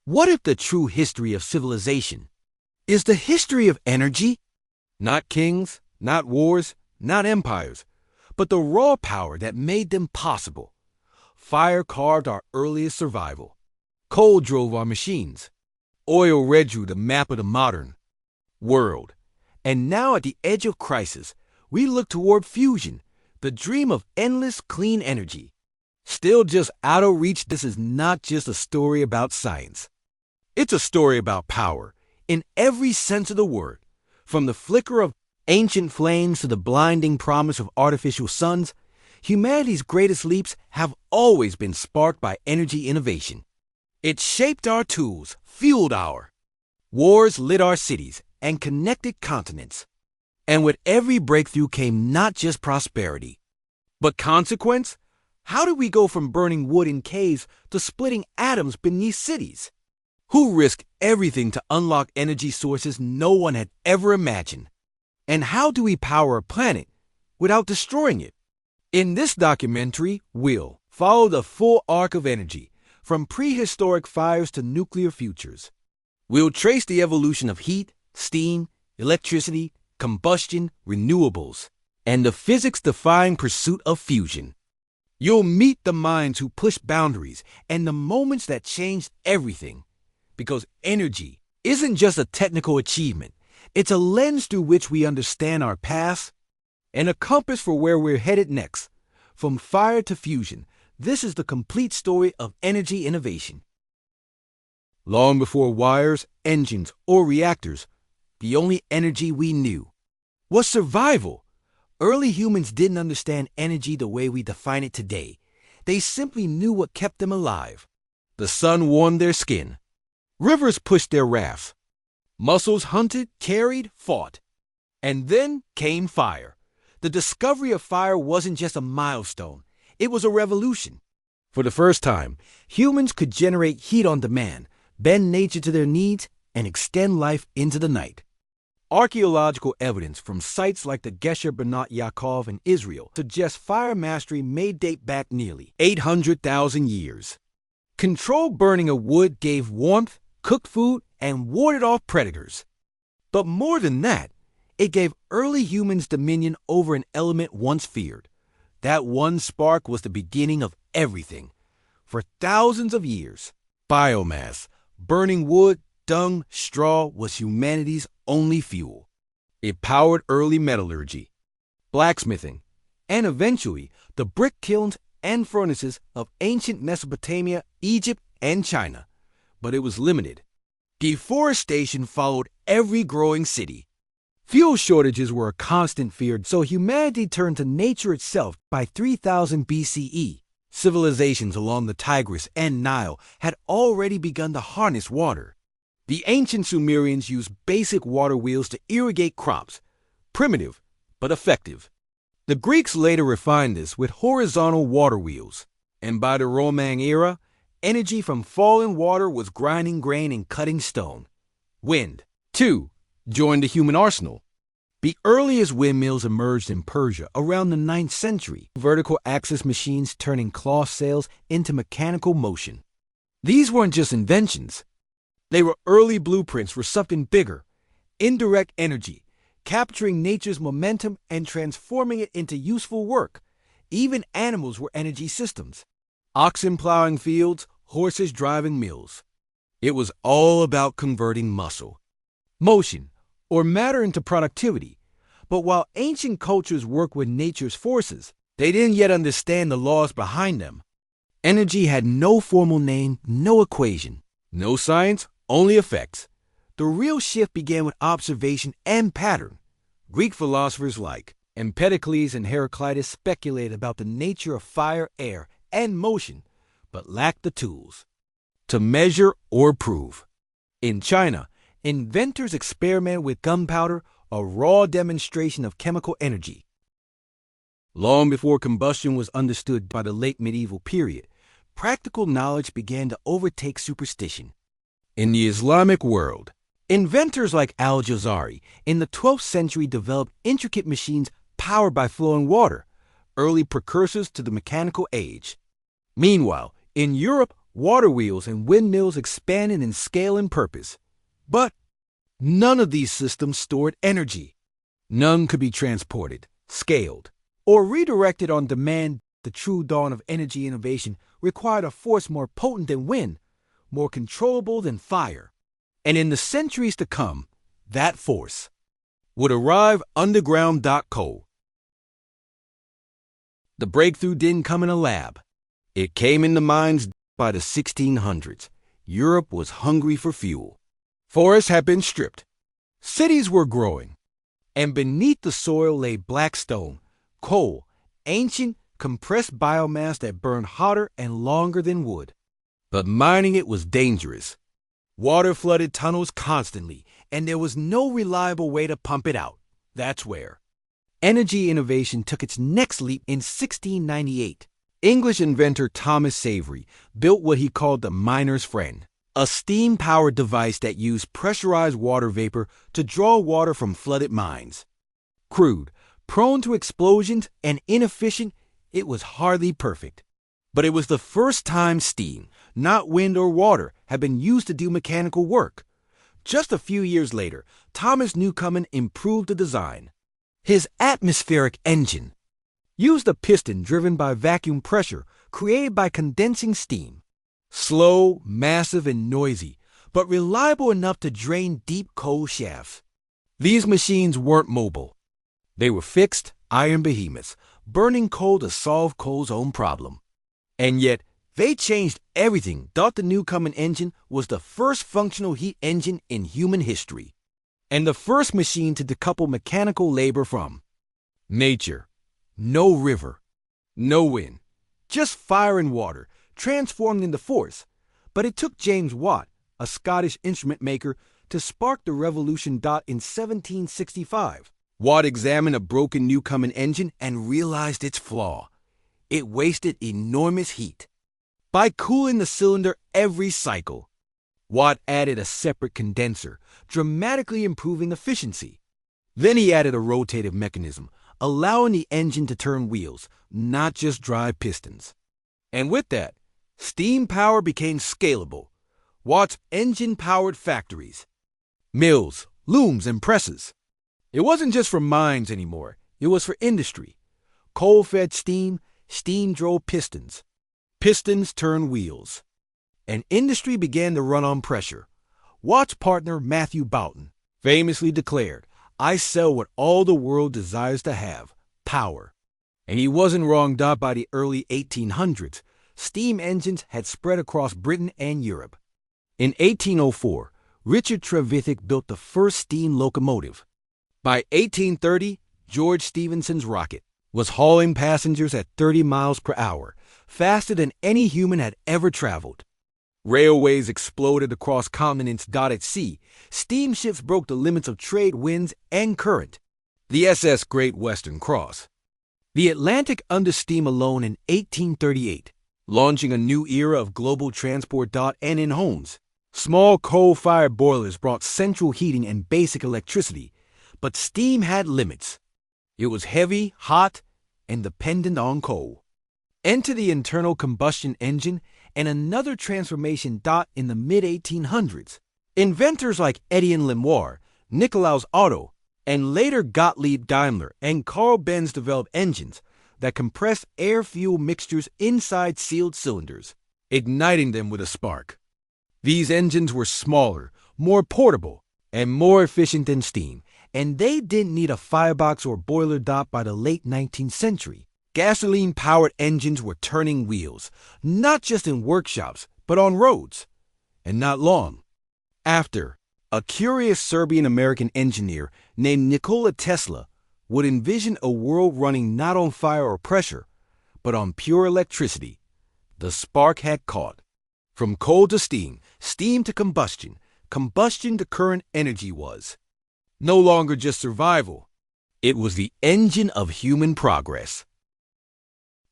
What if the true history of civilization is the history of energy? Not kings, not wars, not empires, but the raw power that made them possible. Fire carved our earliest survival. Coal drove our machines. Oil read drew the map of the modern world. And now at the edge of crisis, we look toward fusion, the dream of endless clean energy. Still just out of reach, this is not just a story about science. It's a story about power, in every sense of the word. From the flicker of ancient flames to the blinding promise of artificial suns, humanity's greatest leaps have always been sparked by energy innovation. It shaped our tools, fueled our wars, lit our cities, and connected continents. And with every breakthrough came not just prosperity, but consequence. How did we go from burning wood in caves to splitting atoms beneath cities? Who risked everything to unlock energy sources no one had ever imagined? And how do we power a planet without destroying it? In this documentary, we'll follow the full arc of energy, from prehistoric fires to nuclear futures. We'll trace the evolution of heat, steam, electricity, combustion, renewables, and the physics-defying pursuit of fusion. You'll meet the minds who pushed boundaries and the moments that changed everything. Because energy isn't just a technical achievement. It's a lens through which we understand our past and a compass for where we're headed next. From fire to fusion, this is the complete story of energy innovation. Long before wires, engines, or reactors, the only energy we knew was survival. Early humans didn't understand energy the way we define it today. They simply knew what kept them alive. The sun warmed their skin. Rivers pushed their rafts. Muscles hunted, carried, fought. And then came fire. The discovery of fire wasn't just a milestone. It was a revolution. For the first time, humans could generate heat on demand, bend nature to their needs, and extend life into the night. Archaeological evidence from sites like the Gesher Bernat Yaakov in Israel suggests fire mastery may date back nearly 800,000 years. Controlled burning of wood gave warmth, cooked food, and warded off predators. But more than that, it gave early humans dominion over an element once feared. That one spark was the beginning of everything. For thousands of years, biomass, burning wood, dung, straw was humanity's only fuel. It powered early metallurgy, blacksmithing, and eventually the brick kilns and furnaces of ancient Mesopotamia, Egypt, and China. But it was limited. Deforestation followed every growing city. Fuel shortages were a constant fear, so humanity turned to nature itself. By 3000 BCE. Civilizations along the Tigris and Nile had already begun to harness water. The ancient Sumerians used basic water wheels to irrigate crops, primitive but effective. The Greeks later refined this with horizontal water wheels, and by the Roman era, energy from falling water was grinding grain and cutting stone. Wind, too, joined the human arsenal. The earliest windmills emerged in Persia around the 9th century, vertical axis machines turning cloth sails into mechanical motion. These weren't just inventions. They were early blueprints for something bigger, indirect energy, capturing nature's momentum and transforming it into useful work. Even animals were energy systems. Oxen plowing fields, horses driving mills. It was all about converting muscle, motion, or matter into productivity. But while ancient cultures worked with nature's forces, they didn't yet understand the laws behind them. Energy had no formal name, no equation, no science, only effects. The real shift began with observation and pattern. Greek philosophers like Empedocles and Heraclitus speculated about the nature of fire, air, and motion, but lacked the tools to measure or prove. In China, inventors experimented with gunpowder, a raw demonstration of chemical energy. Long before combustion was understood by the late medieval period, practical knowledge began to overtake superstition. In the Islamic world, inventors like Al-Jazari in the 12th century developed intricate machines powered by flowing water, early precursors to the mechanical age. Meanwhile, in Europe, water wheels and windmills expanded in scale and purpose. But none of these systems stored energy. None could be transported, scaled, or redirected on demand. The true dawn of energy innovation required a force more potent than wind, more controllable than fire. And in the centuries to come, that force would arrive underground. Coal. The breakthrough didn't come in a lab. It came in the mines. By the 1600s. Europe was hungry for fuel. Forests had been stripped. Cities were growing. And beneath the soil lay black stone, coal, ancient, compressed biomass that burned hotter and longer than wood. But mining it was dangerous. Water flooded tunnels constantly, and there was no reliable way to pump it out. That's where energy innovation took its next leap in 1698. English inventor Thomas Savery built what he called the miner's friend, a steam-powered device that used pressurized water vapor to draw water from flooded mines. Crude, prone to explosions, and inefficient, it was hardly perfect. But it was the first time steam, not wind or water, had been used to do mechanical work. Just a few years later, Thomas Newcomen improved the design. His atmospheric engine used a piston driven by vacuum pressure created by condensing steam. Slow, massive, and noisy, but reliable enough to drain deep coal shafts. These machines weren't mobile. They were fixed, iron behemoths, burning coal to solve coal's own problem. And yet, they changed everything. The Newcomen engine was the first functional heat engine in human history, and the first machine to decouple mechanical labor from nature. No river, no wind, just fire and water, transformed into force. But it took James Watt, a Scottish instrument maker, to spark the revolution. In 1765, Watt examined a broken Newcomen engine and realized its flaw. It wasted enormous heat. By cooling the cylinder every cycle, Watt added a separate condenser, dramatically improving efficiency. Then he added a rotative mechanism, allowing the engine to turn wheels, not just drive pistons. And with that, steam power became scalable. Watt's engine-powered factories, mills, looms, and presses. It wasn't just for mines anymore. It was for industry. Coal-fed steam, steam drove pistons. Pistons turned wheels. And industry began to run on pressure. Watt's partner, Matthew Boulton, famously declared, "I sell what all the world desires to have, power." And he wasn't wrong. By the early 1800s, steam engines had spread across Britain and Europe. In 1804, Richard Trevithick built the first steam locomotive. By 1830, George Stephenson's rocket was hauling passengers at 30 miles per hour, faster than any human had ever traveled. Railways exploded across continents. At sea, steamships broke the limits of trade winds and current. The SS Great Western Cross the Atlantic under steam alone in 1838, launching a new era of global transport. And in homes, small coal-fired boilers brought central heating and basic electricity, but steam had limits. It was heavy, hot, and dependent on coal. Enter the internal combustion engine and another transformation. In the mid-1800s, inventors like Étienne Lemoire, Nikolaus Otto, and later Gottlieb Daimler and Carl Benz developed engines that compressed air-fuel mixtures inside sealed cylinders, igniting them with a spark. These engines were smaller, more portable, and more efficient than steam, and they didn't need a firebox or boiler. By the late 19th century, gasoline-powered engines were turning wheels, not just in workshops, but on roads. And not long after, a curious Serbian-American engineer named Nikola Tesla would envision a world running not on fire or pressure, but on pure electricity. The spark had caught. From coal to steam, steam to combustion, combustion to current, energy was no longer just survival. It was the engine of human progress.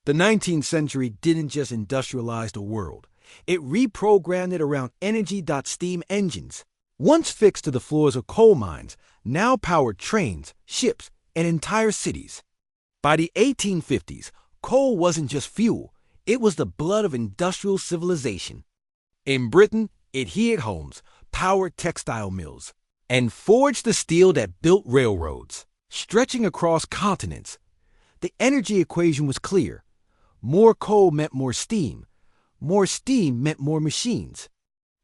The 19th century didn't just industrialize the world. It reprogrammed it around energy. Steam engines, once fixed to the floors of coal mines, now powered trains, ships, and entire cities. By the 1850s, coal wasn't just fuel. It was the blood of industrial civilization. In Britain, it heated homes, powered textile mills, and forged the steel that built railroads, stretching across continents. The energy equation was clear. More coal meant more steam meant more machines,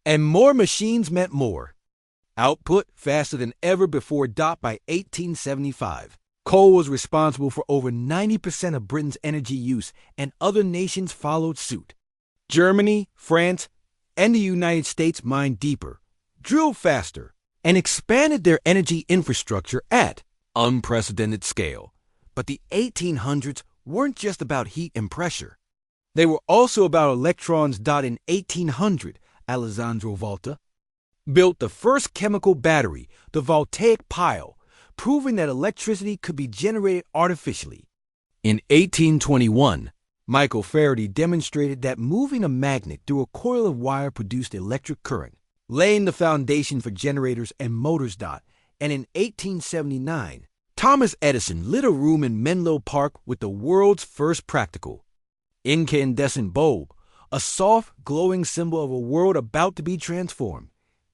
and more machines meant more output faster than ever before. By 1875, coal was responsible for over 90% of Britain's energy use, and other nations followed suit. Germany, France, and the United States mined deeper, drilled faster, and expanded their energy infrastructure at unprecedented scale. But the 1800s weren't just about heat and pressure. They were also about electrons. In 1800, Alessandro Volta built the first chemical battery, the voltaic pile, proving that electricity could be generated artificially. In 1821, Michael Faraday demonstrated that moving a magnet through a coil of wire produced electric current, laying the foundation for generators and motors. And in 1879, Thomas Edison lit a room in Menlo Park with the world's first practical incandescent bulb, a soft, glowing symbol of a world about to be transformed.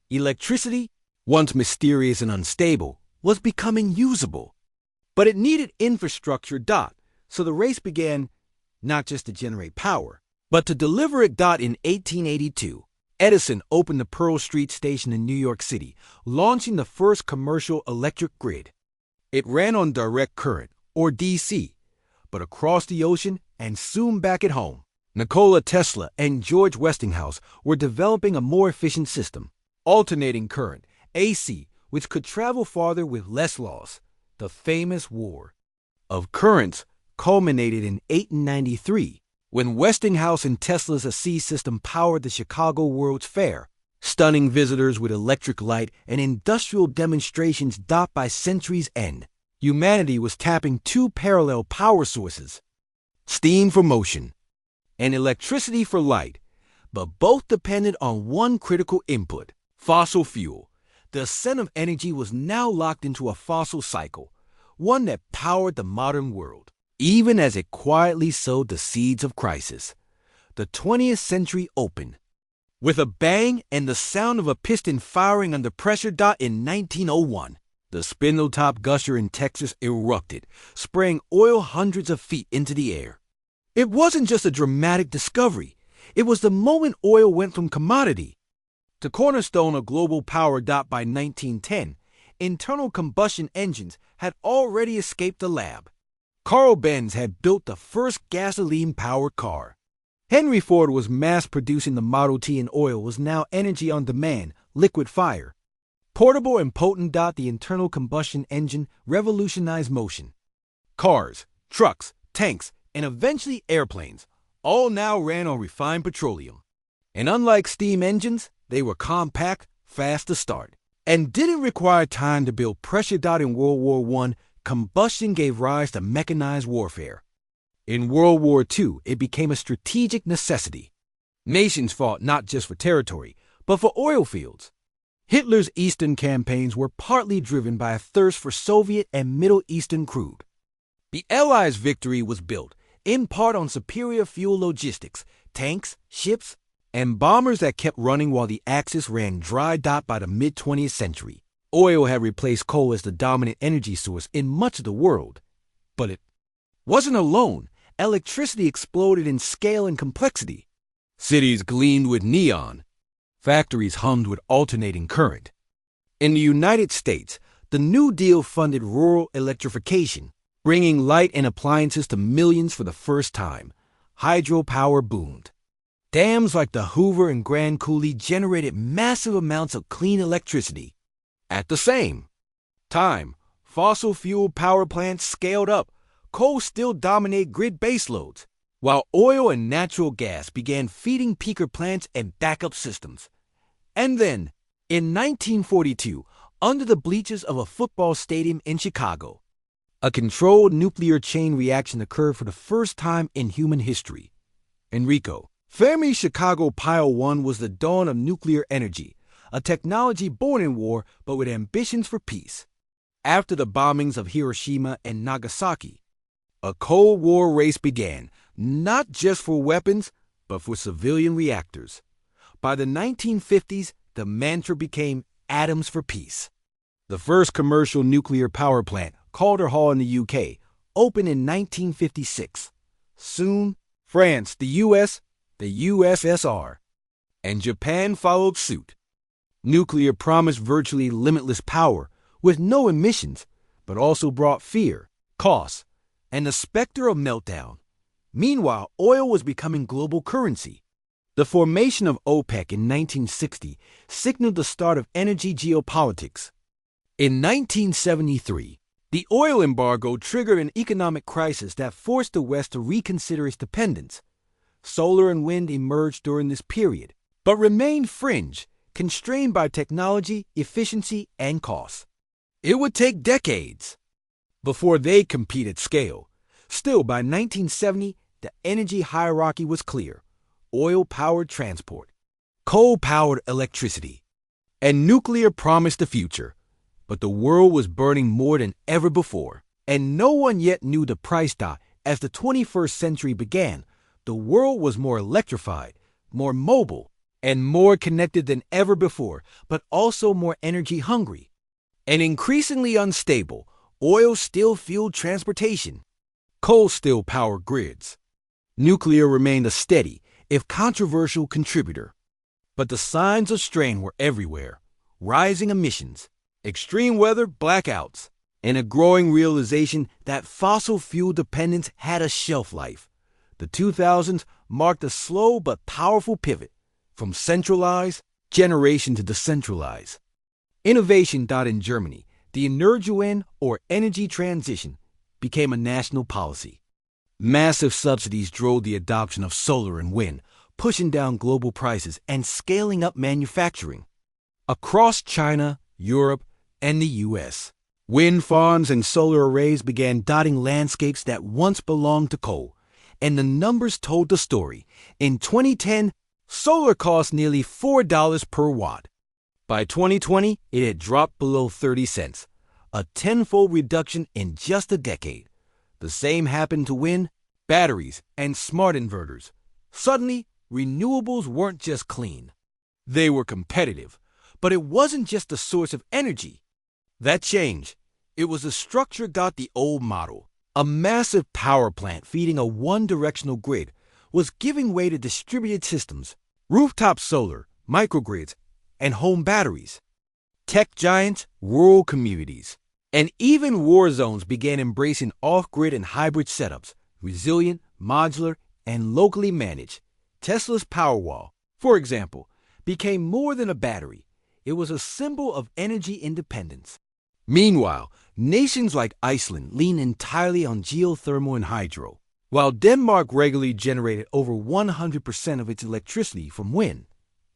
Electricity, once mysterious and unstable, was becoming usable. But it needed infrastructure. So the race began not just to generate power, but to deliver it. In 1882, Edison opened the Pearl Street Station in New York City, launching the first commercial electric grid. It ran on direct current, or DC, but across the ocean and soon back at home. Nikola Tesla and George Westinghouse were developing a more efficient system, alternating current, AC, which could travel farther with less loss. The famous war of currents culminated in 1893, when Westinghouse and Tesla's AC system powered the Chicago World's Fair, stunning visitors with electric light and industrial demonstrations. By century's end, humanity was tapping two parallel power sources: steam for motion and electricity for light, but both depended on one critical input: fossil fuel. The ascent of energy was now locked into a fossil cycle, one that powered the modern world, even as it quietly sowed the seeds of crisis. The 20th century opened with a bang and the sound of a piston firing under pressure. In 1901, the Spindletop Gusher in Texas erupted, spraying oil hundreds of feet into the air. It wasn't just a dramatic discovery. It was the moment oil went from commodity to cornerstone of global power. By 1910, internal combustion engines had already escaped the lab. Carl Benz had built the first gasoline-powered car. Henry Ford was mass-producing the Model T, and oil was now energy on demand, liquid fire. Portable and potent. The internal combustion engine revolutionized motion. Cars, trucks, tanks, and eventually airplanes all now ran on refined petroleum. And unlike steam engines, they were compact, fast to start, and didn't require time to build pressure. In World War I, combustion gave rise to mechanized warfare. In World War II, it became a strategic necessity. Nations fought not just for territory, but for oil fields. Hitler's Eastern campaigns were partly driven by a thirst for Soviet and Middle Eastern crude. The Allies' victory was built, in part, on superior fuel logistics, tanks, ships, and bombers that kept running while the Axis ran dry. By the mid-20th century, oil had replaced coal as the dominant energy source in much of the world. But it wasn't alone. Electricity exploded in scale and complexity. Cities gleamed with neon. Factories hummed with alternating current. In the United States, the New Deal funded rural electrification, bringing light and appliances to millions for the first time. Hydropower boomed. Dams like the Hoover and Grand Coulee generated massive amounts of clean electricity. At the same time, fossil fuel power plants scaled up. Coal still dominated grid baseloads, while oil and natural gas began feeding peaker plants and backup systems. And then, in 1942, under the bleachers of a football stadium in Chicago, a controlled nuclear chain reaction occurred for the first time in human history. Enrico Fermi's Chicago Pile 1 was the dawn of nuclear energy, a technology born in war but with ambitions for peace. After the bombings of Hiroshima and Nagasaki, a Cold War race began, not just for weapons, but for civilian reactors. By the 1950s, the mantra became atoms for peace. The first commercial nuclear power plant, Calder Hall in the UK, opened in 1956. Soon, France, the US, the USSR, and Japan followed suit. Nuclear promised virtually limitless power with no emissions, but also brought fear, costs, and the specter of meltdown. Meanwhile, oil was becoming global currency. The formation of OPEC in 1960 signaled the start of energy geopolitics. In 1973, the oil embargo triggered an economic crisis that forced the West to reconsider its dependence. Solar and wind emerged during this period, but remained fringe, constrained by technology, efficiency, and cost. It would take decades before they compete at scale. Still, by 1970, the energy hierarchy was clear: oil-powered transport, coal-powered electricity, and nuclear promised the future. But the world was burning more than ever before, and no one yet knew the price tag. As the 21st century began, the world was more electrified, more mobile, and more connected than ever before, but also more energy hungry. And increasingly unstable, oil still fueled transportation. Coal still powered grids. Nuclear remained a steady, if controversial, contributor. But the signs of strain were everywhere: rising emissions, extreme weather, blackouts, and a growing realization that fossil fuel dependence had a shelf life. The 2000s marked a slow but powerful pivot from centralized generation to decentralized. Innovation. In Germany, the Energiewende, or energy transition, became a national policy. Massive subsidies drove the adoption of solar and wind, pushing down global prices and scaling up manufacturing. Across China, Europe, and the U.S., wind farms and solar arrays began dotting landscapes that once belonged to coal, and the numbers told the story. In 2010, solar cost nearly $4 per watt. By 2020, it had dropped below 30 cents, a tenfold reduction in just a decade. The same happened to wind, batteries, and smart inverters. Suddenly, renewables weren't just clean. They were competitive. But it wasn't just the source of energy that changed. It was the structure got the old model. A massive power plant feeding a one-directional grid was giving way to distributed systems, rooftop solar, microgrids, and home batteries. Tech giants, rural communities, and even war zones began embracing off-grid and hybrid setups, resilient, modular, and locally managed. Tesla's Powerwall, for example, became more than a battery. It was a symbol of energy independence. Meanwhile, nations like Iceland leaned entirely on geothermal and hydro, while Denmark regularly generated over 100% of its electricity from wind.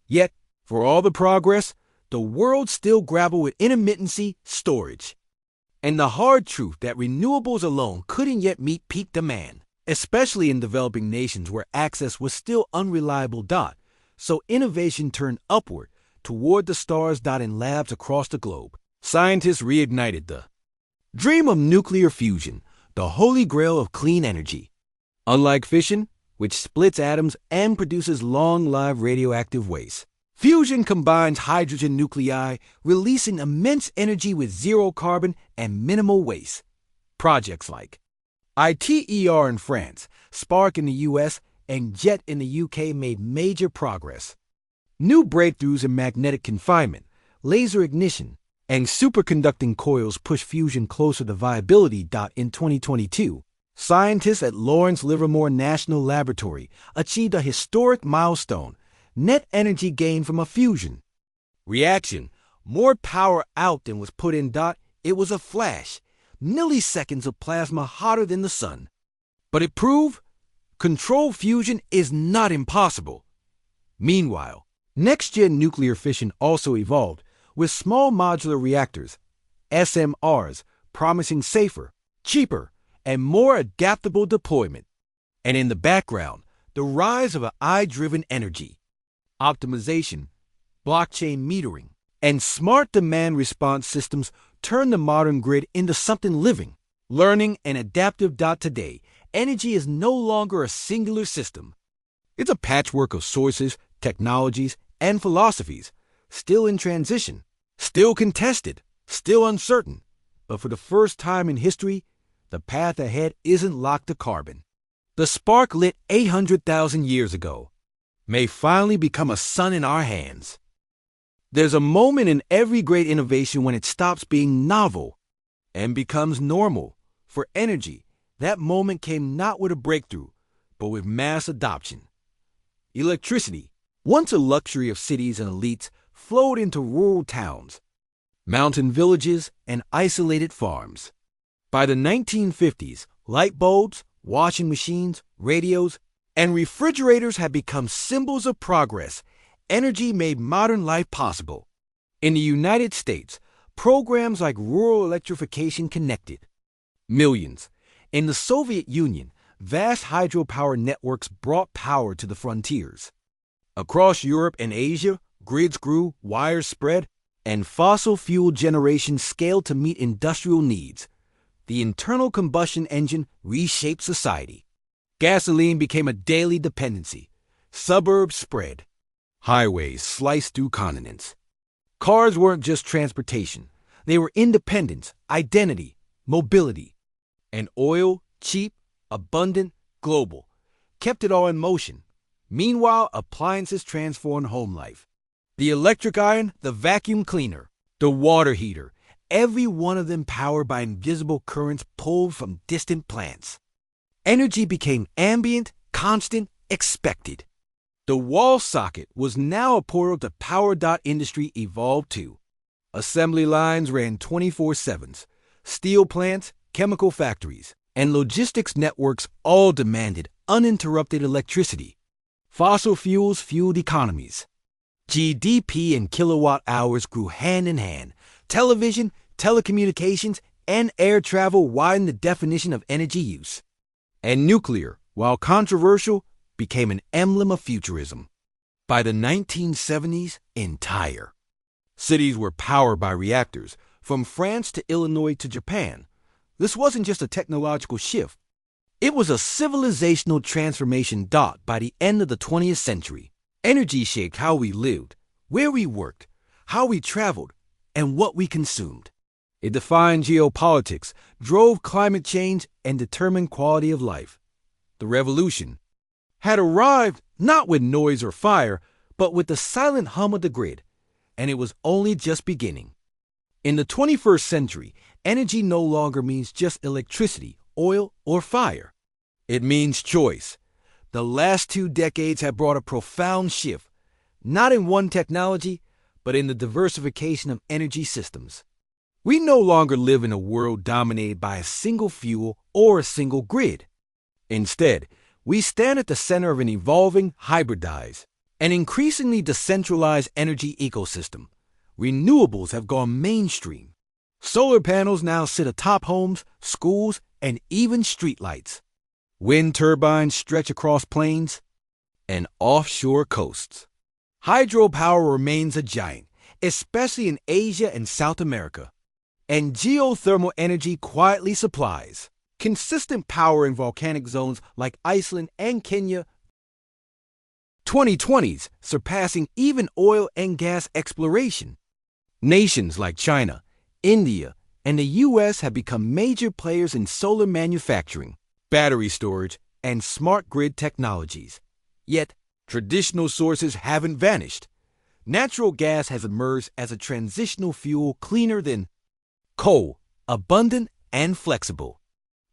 Yet, for all the progress, the world still grappled with intermittency, storage, and the hard truth that renewables alone couldn't yet meet peak demand, especially in developing nations where access was still unreliable. So innovation turned upward toward the stars. In labs across the globe, scientists reignited the dream of nuclear fusion, the holy grail of clean energy. Unlike fission, which splits atoms and produces long-lived radioactive waste, fusion combines hydrogen nuclei, releasing immense energy with zero carbon and minimal waste. Projects like ITER in France, Spark in the US, and JET in the UK made major progress. New breakthroughs in magnetic confinement, laser ignition, and superconducting coils push fusion closer to viability. In 2022, scientists at Lawrence Livermore National Laboratory achieved a historic milestone: net energy gain from a fusion reaction, more power out than was put in. It was a flash, milliseconds of plasma hotter than the sun. But it proved controlled fusion is not impossible. Meanwhile, next-gen nuclear fission also evolved, with small modular reactors, SMRs, promising safer, cheaper, and more adaptable deployment. And in the background, the rise of AI-driven energy optimization, blockchain metering, and smart demand response systems turn the modern grid into something living, learning, and adaptive. Today, energy is no longer a singular system. It's a patchwork of sources, technologies, and philosophies, still in transition, still contested, still uncertain. But for the first time in history, the path ahead isn't locked to carbon. The spark lit 800,000 years ago may finally become a sun in our hands. There's a moment in every great innovation when it stops being novel and becomes normal. For energy, that moment came not with a breakthrough, but with mass adoption. Electricity, once a luxury of cities and elites, flowed into rural towns, mountain villages, and isolated farms. By the 1950s, light bulbs, washing machines, radios, and refrigerators had become symbols of progress. Energy made modern life possible. In the United States, programs like rural electrification connected millions. In the Soviet Union, vast hydropower networks brought power to the frontiers. Across Europe and Asia, grids grew, wires spread, and fossil fuel generation scaled to meet industrial needs. The internal combustion engine reshaped society. Gasoline became a daily dependency. Suburbs spread. Highways sliced through continents. Cars weren't just transportation. They were independence, identity, mobility. And oil, cheap, abundant, global, kept it all in motion. Meanwhile, appliances transformed home life. The electric iron, the vacuum cleaner, the water heater, every one of them powered by invisible currents pulled from distant plants. Energy became ambient, constant, expected. The wall socket was now a portal to power. Industry evolved too. Assembly lines ran 24/7. Steel plants, chemical factories, and logistics networks all demanded uninterrupted electricity. Fossil fuels fueled economies. GDP and kilowatt hours grew hand in hand. Television, telecommunications, and air travel widened the definition of energy use. And nuclear, while controversial, became an emblem of futurism. By the 1970s, entire cities were powered by reactors, from France to Illinois to Japan. This wasn't just a technological shift. It was a civilizational transformation. By the end of the 20th century, energy shaped how we lived, where we worked, how we traveled, and what we consumed. It defined geopolitics, drove climate change, and determined quality of life. The revolution had arrived not with noise or fire, but with the silent hum of the grid, and it was only just beginning. In the 21st century, energy no longer means just electricity, oil, or fire. It means choice. The last 2 decades have brought a profound shift, not in one technology, but in the diversification of energy systems. We no longer live in a world dominated by a single fuel or a single grid. Instead, we stand at the center of an evolving, hybridized, and increasingly decentralized energy ecosystem. Renewables have gone mainstream. Solar panels now sit atop homes, schools, and even streetlights. Wind turbines stretch across plains and offshore coasts. Hydropower remains a giant, especially in Asia and South America. And geothermal energy quietly supplies consistent power in volcanic zones like Iceland and Kenya. 2020s surpassing even oil and gas exploration. Nations like China, India, and the U.S. have become major players in solar manufacturing, battery storage, and smart grid technologies. Yet, traditional sources haven't vanished. Natural gas has emerged as a transitional fuel cleaner than coal, abundant and flexible.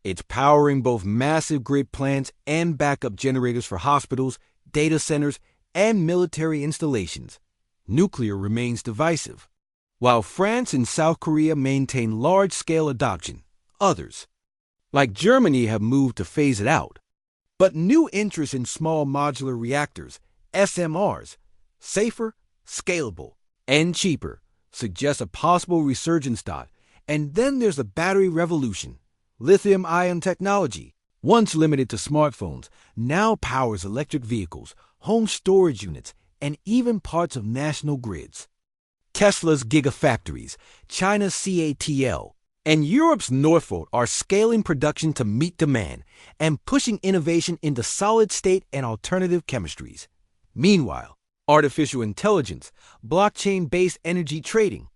It's powering both massive grid plants and backup generators for hospitals, data centers, and military installations. Nuclear remains divisive. While France and South Korea maintain large-scale adoption, others, like Germany, have moved to phase it out. But new interest in small modular reactors, SMRs, safer, scalable, and cheaper, suggests a possible resurgence. And then there's the battery revolution. Lithium-ion technology, once limited to smartphones, now powers electric vehicles, home storage units, and even parts of national grids. Tesla's gigafactories, China's CATL, and Europe's Northvolt are scaling production to meet demand and pushing innovation into solid-state and alternative chemistries. Meanwhile, artificial intelligence, blockchain-based energy trading,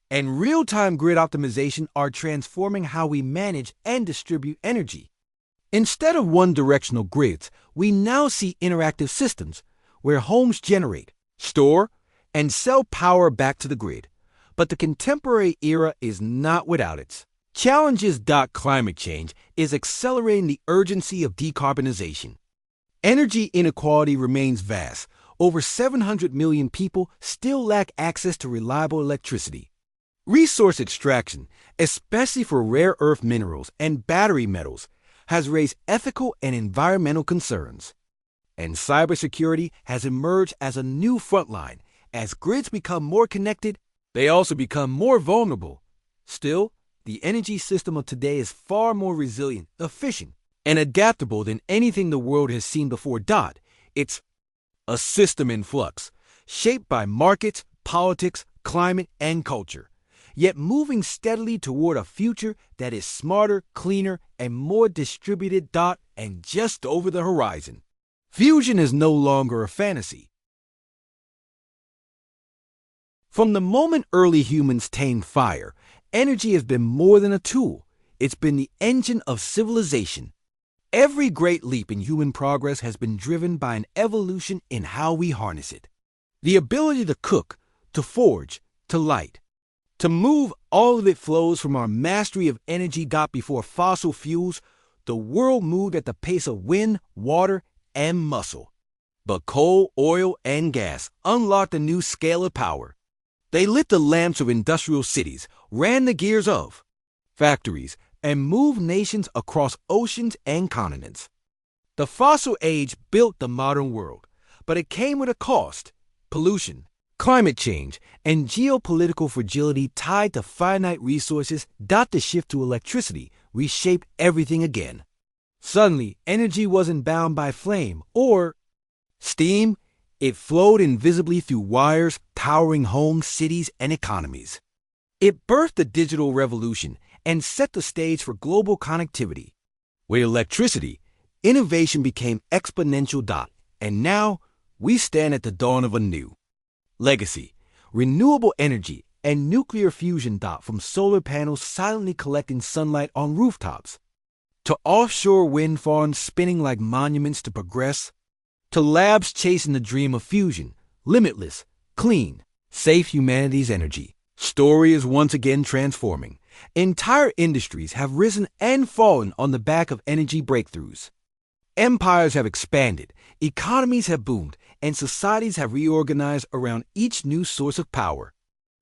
and real-time grid optimization are transforming how we manage and distribute energy. Instead of one-directional grids, we now see interactive systems where homes generate, store, and sell power back to the grid. But the contemporary era is not without its challenges. Climate change is accelerating the urgency of decarbonization. Energy inequality remains vast. Over 700 million people still lack access to reliable electricity. Resource extraction, especially for rare earth minerals and battery metals, has raised ethical and environmental concerns. And cybersecurity has emerged as a new frontline. As grids become more connected, they also become more vulnerable. Still, the energy system of today is far more resilient, efficient, and adaptable than anything the world has seen before. It's a system in flux, shaped by markets, politics, climate, and culture, yet moving steadily toward a future that is smarter, cleaner, and more distributed. And just over the horizon, fusion is no longer a fantasy. From the moment early humans tamed fire, energy has been more than a tool. It's been the engine of civilization. Every great leap in human progress has been driven by an evolution in how we harness it. The ability to cook, to forge, to light, to move, all of it flows from our mastery of energy. Before fossil fuels, the world moved at the pace of wind, water, and muscle. But coal, oil, and gas unlocked a new scale of power. They lit the lamps of industrial cities, ran the gears of factories, and moved nations across oceans and continents. The fossil age built the modern world, but it came with a cost: pollution, climate change, and geopolitical fragility tied to finite resources. The shift to electricity reshaped everything again. Suddenly, energy wasn't bound by flame or steam. It flowed invisibly through wires, powering homes, cities, and economies. It birthed the digital revolution and set the stage for global connectivity. With electricity, innovation became exponential. And now, we stand at the dawn of a new legacy: renewable energy and nuclear fusion. From solar panels silently collecting sunlight on rooftops, to offshore wind farms spinning like monuments to progress, to labs chasing the dream of fusion, limitless, clean, safe. Humanity's energy story is once again transforming. Entire industries have risen and fallen on the back of energy breakthroughs. Empires have expanded, economies have boomed, and societies have reorganized around each new source of power.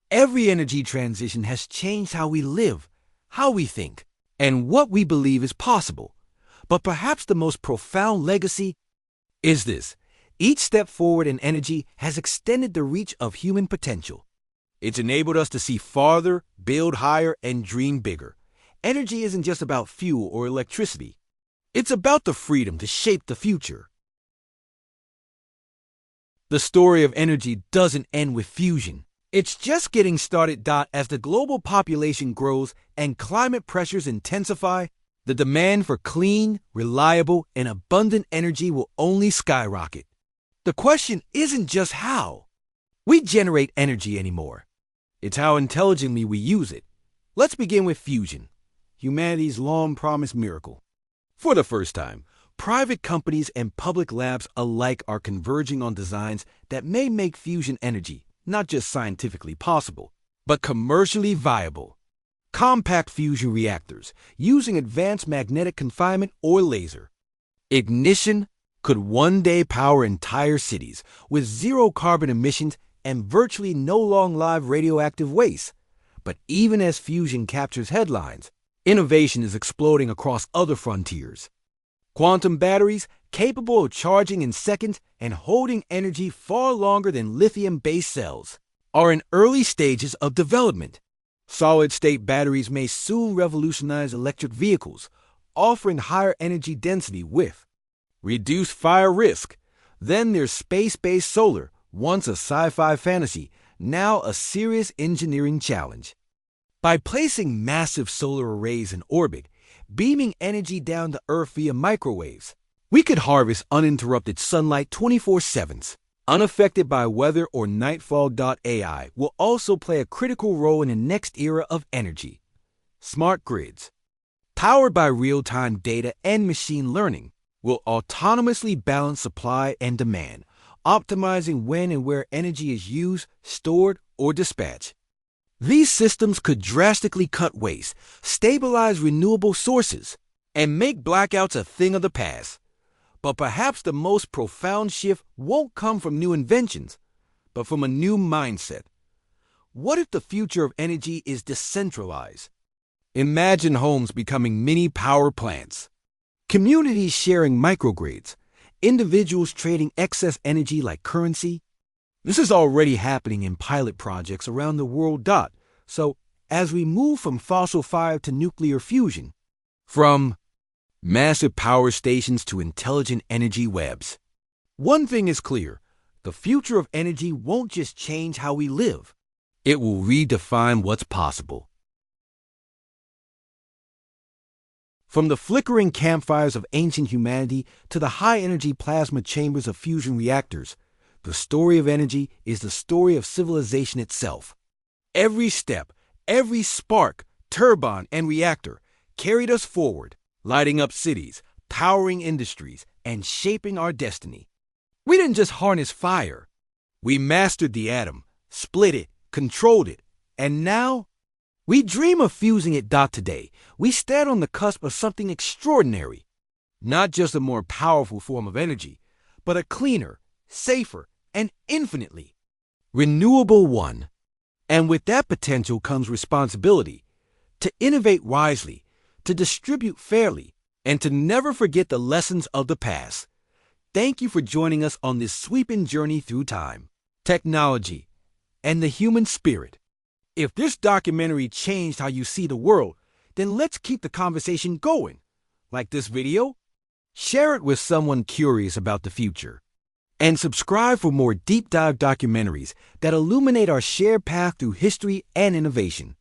Every energy transition has changed how we live, how we think, and what we believe is possible. But perhaps the most profound legacy is this: each step forward in energy has extended the reach of human potential. It's enabled us to see farther, build higher, and dream bigger. Energy isn't just about fuel or electricity. It's about the freedom to shape the future. The story of energy doesn't end with fusion. It's just getting started. As the global population grows and climate pressures intensify, the demand for clean, reliable, and abundant energy will only skyrocket. The question isn't just how we generate energy anymore. It's how intelligently we use it. Let's begin with fusion, humanity's long-promised miracle. For the first time, private companies and public labs alike are converging on designs that may make fusion energy not just scientifically possible, but commercially viable. Compact fusion reactors using advanced magnetic confinement or laser ignition could one day power entire cities with zero carbon emissions and virtually no long-lived radioactive waste. But even as fusion captures headlines, innovation is exploding across other frontiers. Quantum batteries, capable of charging in seconds and holding energy far longer than lithium-based cells, are in early stages of development. Solid-state batteries may soon revolutionize electric vehicles, offering higher energy density with reduced fire risk. Then there's space-based solar, once a sci-fi fantasy, now a serious engineering challenge. By placing massive solar arrays in orbit, beaming energy down to Earth via microwaves, we could harvest uninterrupted sunlight 24/7. Unaffected by weather or nightfall. AI will also play a critical role in the next era of energy. Smart grids, powered by real-time data and machine learning, will autonomously balance supply and demand, optimizing when and where energy is used, stored, or dispatched. These systems could drastically cut waste, stabilize renewable sources, and make blackouts a thing of the past. But perhaps the most profound shift won't come from new inventions, but from a new mindset. What if the future of energy is decentralized? Imagine homes becoming mini power plants, communities sharing microgrids, individuals trading excess energy like currency. This is already happening in pilot projects around the world. So, as we move from fossil fire to nuclear fusion, from massive power stations to intelligent energy webs, one thing is clear: the future of energy won't just change how we live, it will redefine what's possible. From the flickering campfires of ancient humanity to the high-energy plasma chambers of fusion reactors, the story of energy is the story of civilization itself. Every step, every spark, turbine, and reactor carried us forward, lighting up cities, powering industries, and shaping our destiny. We didn't just harness fire. We mastered the atom, split it, controlled it, and now we dream of fusing it. Today, we stand on the cusp of something extraordinary. Not just a more powerful form of energy, but a cleaner, safer, and infinitely renewable one. And with that potential comes responsibility to innovate wisely, to distribute fairly, and to never forget the lessons of the past. Thank you for joining us on this sweeping journey through time, technology, and the human spirit. If this documentary changed how you see the world, then let's keep the conversation going. Like this video? Share it with someone curious about the future. And subscribe for more deep dive documentaries that illuminate our shared path through history and innovation.